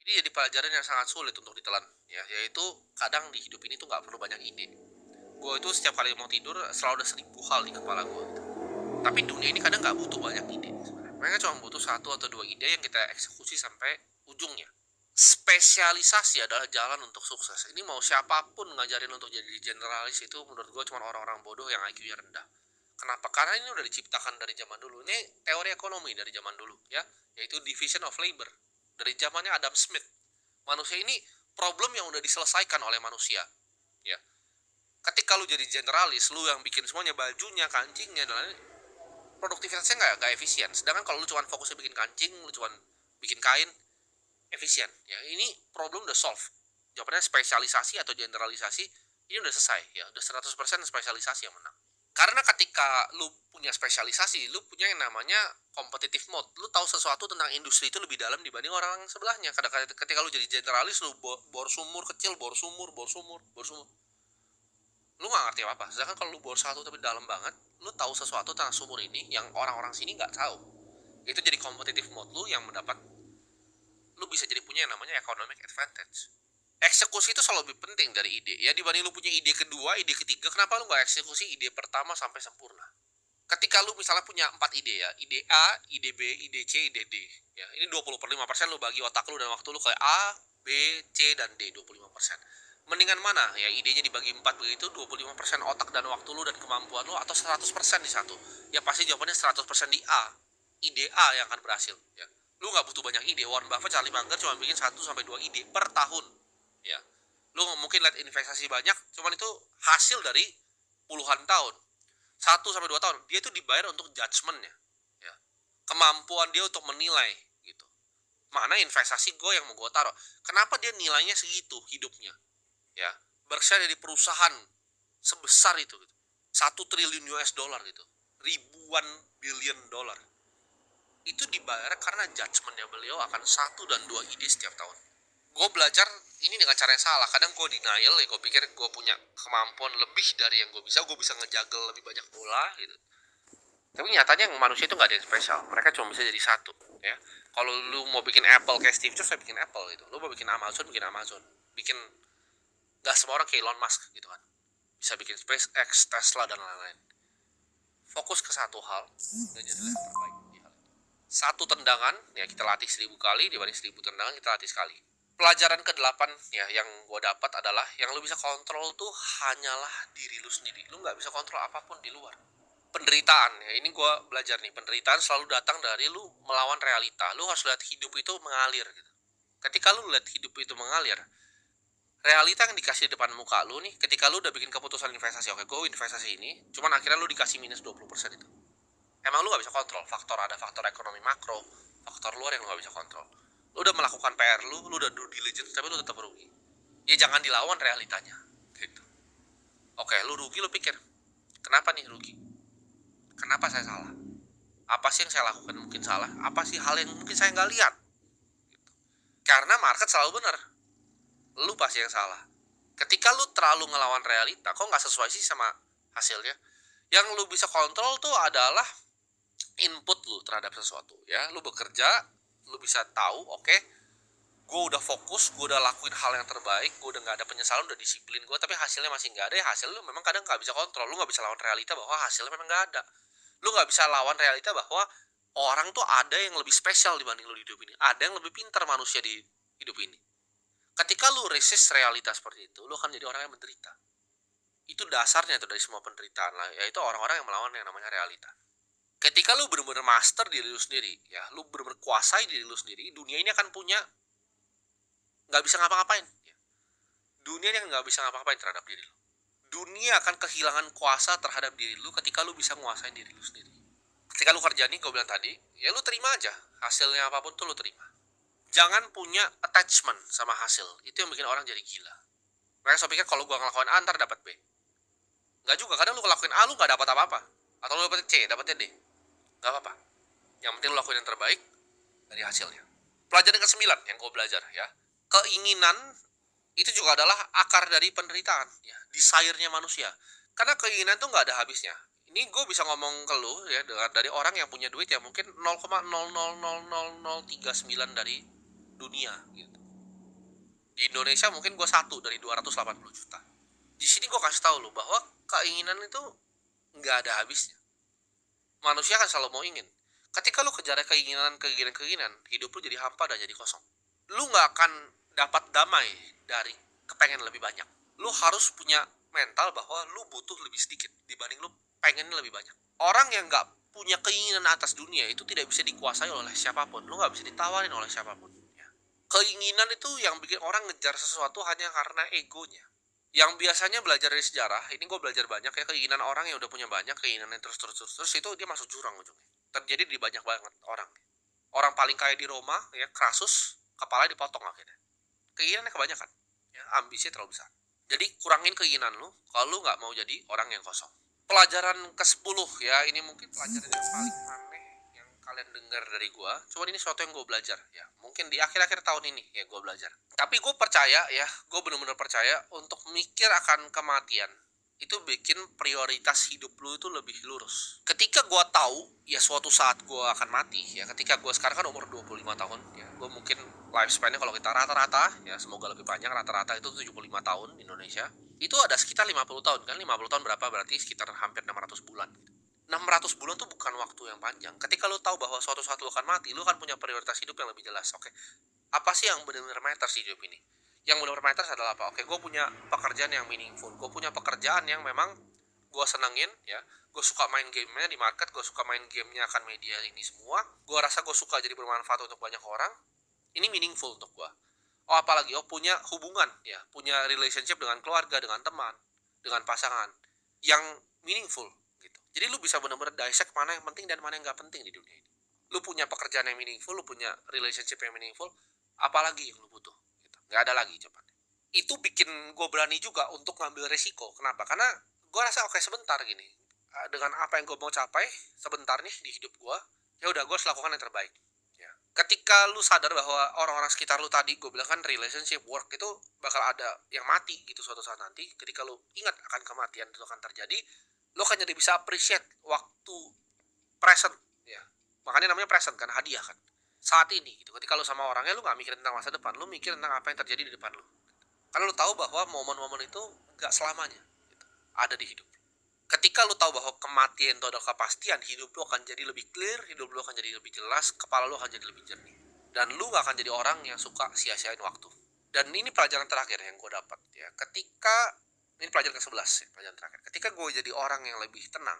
Ini jadi pelajaran yang sangat sulit untuk ditelan, ya, yaitu kadang di hidup ini tuh nggak perlu banyak ide. Gue itu setiap kali mau tidur selalu ada 1000 hal di kepala gue gitu. Tapi dunia ini kadang nggak butuh banyak ide sebenarnya. Mereka cuma butuh satu atau dua ide yang kita eksekusi sampai ujungnya. Spesialisasi adalah jalan untuk sukses. Ini mau siapapun ngajarin untuk jadi generalis itu menurut gue cuma orang-orang bodoh yang IQ-nya rendah. Kenapa? Karena ini udah diciptakan dari zaman dulu. Ini teori ekonomi dari zaman dulu, ya, yaitu division of labor. Dari zamannya Adam Smith. Manusia ini problem yang udah diselesaikan oleh manusia, ya. Ketika lu jadi generalis, lu yang bikin semuanya, bajunya, kancingnya, dan lain-lain, produktivitasnya nggak efisien. Sedangkan kalau lu cuma fokusnya bikin kancing, lu cuma bikin kain, efisien. Ya, ini problem udah solve. Jawabannya spesialisasi atau generalisasi, ini udah selesai. Ya, udah 100% spesialisasi yang menang. Karena ketika lu punya spesialisasi, lu punya yang namanya competitive mode. Lu tahu sesuatu tentang industri itu lebih dalam dibanding orang sebelahnya. Kadang-kadang ketika lu jadi generalis, lu bor sumur kecil, bor sumur. Lu nggak ngerti apa-apa. Sedangkan kalau lu bor satu tapi dalam banget, lu tahu sesuatu tentang sumur ini yang orang-orang sini nggak tahu. Itu jadi competitive mode lu yang mendapat, lu bisa jadi punya yang namanya economic advantage. Eksekusi itu selalu lebih penting dari ide. Ya, dibanding lu punya ide kedua, ide ketiga, kenapa lu nggak eksekusi ide pertama sampai sempurna? Ketika lu misalnya punya 4 ide, ya, ide A, ide B, ide C, ide D, ya, ini 20/5% lu bagi otak lu dan waktu lu ke A, B, C, dan D, 25%. Mendingan mana? Ya, idenya dibagi 4 begitu, 25% otak dan waktu lu dan kemampuan lu, atau 100% di satu? Ya pasti jawabannya 100% di A. Ide A yang akan berhasil, ya. Lu nggak butuh banyak ide. Warren Buffett, Charlie Munger cuma bikin 1 sampai 2 ide per tahun, ya. Lu mungkin lihat investasi banyak, cuman itu hasil dari puluhan tahun. 1 sampai 2 tahun dia itu dibayar untuk judgementnya, ya, kemampuan dia untuk menilai gitu, mana investasi gue yang mau gue taruh, kenapa dia nilainya segitu hidupnya, ya. Berkshire dari perusahaan sebesar itu gitu. 1 triliun US dollar gitu, ribuan billion dollar, itu dibayar karena judgementnya beliau akan 1 dan 2 ide setiap tahun. Gue belajar ini dengan cara yang salah. Kadang gue denial, ya, gue pikir gue punya kemampuan lebih dari yang gue bisa ngejagel lebih banyak bola gitu. Tapi nyatanya manusia itu nggak ada yang spesial. Mereka cuma bisa jadi satu, ya. Kalau lu mau bikin Apple kayak Steve Jobs, saya bikin Apple gitu. Lu mau bikin Amazon, bikin. Nggak semua orang kayak Elon Musk gitu kan, bisa bikin SpaceX, Tesla, dan lain-lain. Fokus ke satu hal dan jadilah yang terbaik di hal itu. Satu tendangan, ya, kita latih 1000 kali, dibanding 1000 tendangan kita latih sekali. Pelajaran ke-8, ya, yang gue dapat adalah yang lu bisa kontrol tuh hanyalah diri lu sendiri. Lu nggak bisa kontrol apapun di luar. Penderitaan, ya, ini gue belajar nih, penderitaan selalu datang dari lu melawan realita. Lu harus lihat hidup itu mengalir gitu. Ketika lu lihat hidup itu mengalir, realita yang dikasih di depan muka lu nih, ketika lu udah bikin keputusan investasi, oke, gue investasi ini, cuman akhirnya lu dikasih minus 20% itu. Emang lu gak bisa kontrol, ada faktor ekonomi makro, faktor luar yang lu gak bisa kontrol. Lu udah melakukan PR lu udah due diligence, tapi lu tetap rugi. Ya jangan dilawan realitanya, gitu. Oke, lu rugi, lu pikir, kenapa nih rugi? Kenapa saya salah? Apa sih yang saya lakukan mungkin salah? Apa sih hal yang mungkin saya nggak lihat? Gitu. Karena market selalu benar, lu pasti yang salah. Ketika lu terlalu ngelawan realita, kok nggak sesuai sih sama hasilnya? Yang lu bisa kontrol tuh adalah input lu terhadap sesuatu, ya. Lu bekerja, lu bisa tahu, oke, gue udah fokus, gue udah lakuin hal yang terbaik, gue udah nggak ada penyesalan, udah disiplin gue, tapi hasilnya masih nggak ada. Ya hasil lu memang kadang nggak bisa kontrol. Lu nggak bisa lawan realita bahwa hasilnya memang nggak ada. Lu nggak bisa lawan realita bahwa orang tuh ada yang lebih spesial dibanding lu di hidup ini, ada yang lebih pintar manusia di hidup ini. Ketika lu resist realita seperti itu, lu akan jadi orang yang menderita. Itu dasarnya tuh dari semua penderitaan lah, yaitu orang-orang yang melawan yang namanya realita. Ketika lu benar-benar master diri lu sendiri, ya, lu benar-benar kuasai diri lu sendiri, dunia ini akan punya, nggak bisa ngapa-ngapain, ya. Dunia ini nggak bisa ngapa-ngapain terhadap diri lu. Dunia akan kehilangan kuasa terhadap diri lu ketika lu bisa nguasain diri lu sendiri. Ketika lu kerja nih, gue bilang tadi, ya lu terima aja hasilnya apapun tuh lu terima. Jangan punya attachment sama hasil. Itu yang bikin orang jadi gila. Mereka selalu pikir kalau gue ngelakuin A ntar dapat B. Nggak juga, kadang lu ngelakuin A lu nggak dapat apa-apa, atau lu dapat C, dapatnya D, nggak apa-apa. Yang penting lu lakuin yang terbaik dari hasilnya. Pelajaran ke-9 yang gue belajar, ya, keinginan itu juga adalah akar dari penderitaan, ya, desire-nya manusia. Karena keinginan tuh nggak ada habisnya. Ini gue bisa ngomong ke lu, ya, dari orang yang punya duit ya mungkin 0,000039 dari dunia gitu. Di Indonesia mungkin gue 1 dari 280 juta. Di sini gue kasih tahu lu bahwa keinginan itu nggak ada habisnya. Manusia kan selalu mau ingin. Ketika lu kejar keinginan, hidup lu jadi hampa dan jadi kosong. Lu nggak akan dapat damai dari kepengen lebih banyak. Lu harus punya mental bahwa lu butuh lebih sedikit dibanding lu pengen lebih banyak. Orang yang nggak punya keinginan atas dunia itu tidak bisa dikuasai oleh siapapun. Lu nggak bisa ditawarin oleh siapapun. Ya. Keinginan itu yang bikin orang ngejar sesuatu hanya karena egonya. Yang biasanya belajar dari sejarah, ini gue belajar banyak ya, keinginan orang yang udah punya banyak, keinginan yang terus itu dia masuk jurang ujungnya. Terjadi di banyak banget orang. Orang paling kaya di Roma, ya, Crassus, kepalanya dipotong akhirnya. Keinginannya kebanyakan, ya, ambisinya terlalu besar. Jadi kurangin keinginan lu, kalau lu nggak mau jadi orang yang kosong. Pelajaran ke-10 ya, ini mungkin pelajaran yang paling aneh yang kalian dengar dari gue. Cuman ini sesuatu yang gue belajar ya. Mungkin di akhir-akhir tahun ini ya gue belajar. Tapi gue percaya ya, gue bener-bener percaya untuk mikir akan kematian itu bikin prioritas hidup lu itu lebih lurus. Ketika gue tahu ya suatu saat gue akan mati ya, ketika gue sekarang kan umur 25 tahun ya, gue mungkin lifespan-nya kalau kita rata-rata ya, semoga lebih panjang, rata-rata itu 75 tahun di Indonesia. Itu ada sekitar 50 tahun kan, 50 tahun berapa berarti sekitar hampir 600 bulan. 600 bulan tuh bukan waktu yang panjang. Ketika lu tahu bahwa suatu saat lu akan mati, lu akan punya prioritas hidup yang lebih jelas. Oke, apa sih yang benar-benar matters di hidup ini? Yang benar-benar matters adalah apa? Oke, gue punya pekerjaan yang meaningful. Gue punya pekerjaan yang memang gue senengin ya. Gue suka main gamenya di market, gue suka main gamenya akan media ini semua. Gue rasa gue suka jadi bermanfaat untuk banyak orang. Ini meaningful untuk gue. Oh, apalagi punya hubungan ya, punya relationship dengan keluarga, dengan teman, dengan pasangan yang meaningful gitu. Jadi lu bisa benar-benar dissect mana yang penting dan mana yang nggak penting di dunia ini. Lu punya pekerjaan yang meaningful, lu punya relationship yang meaningful, apalagi yang lu butuh gitu. Nggak ada lagi jawabannya. Itu bikin gue berani juga untuk ngambil resiko. Kenapa? Karena gue rasa oke, sebentar gini, dengan apa yang gue mau capai sebentar nih di hidup gue, ya udah gue harus lakukan yang terbaik. Ya. Ketika lu sadar bahwa orang-orang sekitar lu tadi, gue bilang kan relationship, work itu bakal ada yang mati gitu suatu saat nanti. Ketika lu ingat akan kematian itu akan terjadi, lu akan jadi bisa appreciate waktu present ya. Makanya namanya present kan, hadiah kan, saat ini gitu. Ketika lu sama orangnya, lu nggak mikirin tentang masa depan, lu mikir tentang apa yang terjadi di depan lu. Karena lu tahu bahwa momen-momen itu nggak selamanya gitu, ada di hidup. Ketika lu tahu bahwa kematian itu adalah kepastian, hidup lu akan jadi lebih clear, hidup lu akan jadi lebih jelas, kepala lu akan jadi lebih jernih. Dan lu gak akan jadi orang yang suka sia-siain waktu. Dan ini pelajaran terakhir yang gue dapat ya. Ketika ini pelajaran ke-11 ya, pelajaran terakhir. Ketika gue jadi orang yang lebih tenang,